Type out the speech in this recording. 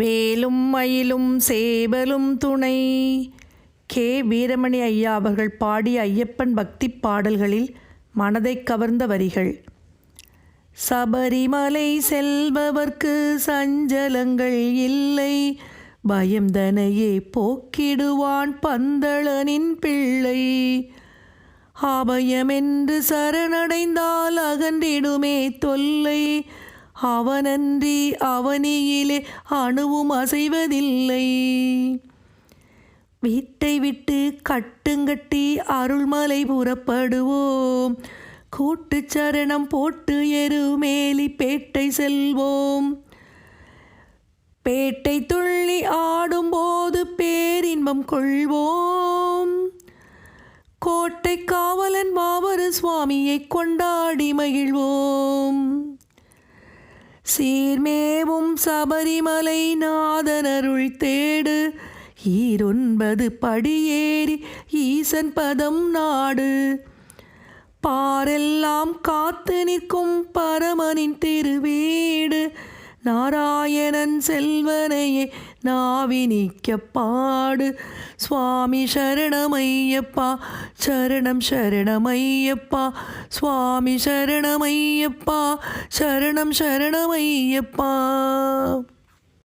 வேலும் மயிலும் சேவலும் துணை. கே. வீரமணி ஐயா அவர்கள் பாடிய ஐயப்பன் பக்தி பாடல்களில் மனதை கவர்ந்த வரிகள். சபரிமலை செல்பவர்க்கு சஞ்சலங்கள் இல்லை, பயம்தனையே போக்கிடுவான் பந்தளனின் பிள்ளை. அபயமென்று சரணடைந்தால் அகன்றிடுமே தொல்லை, அவனன்றி அவனியிலே அணுவும் அசைவதில்லை. வீட்டை விட்டு கட்டுங்கட்டி அருள்மலை புறப்படுவோம், கூட்டு சரணம் போட்டு எருமேலி பேட்டை செல்வோம். பேட்டை துள்ளி ஆடும்போது பேரின்பம் கொள்வோம், கோட்டை காவலன் மாவரு சுவாமியை கொண்டாடி மகிழ்வோம். சீர்மேவும் சபரிமலை நாதனருள் தேடு, 9 படியேறி ஈசன் பதம் நாடு. பாரெல்லாம் காத்து நிற்கும் பரமனின் திருவீடு, நாராயணன் செல்வனையே நாவினிக்க பாடு. சுவாமி சரணமையப்பா சரணம் சரணமையப்பா, சுவாமி சரணமையப்பா சரணம் சரணமையப்பா.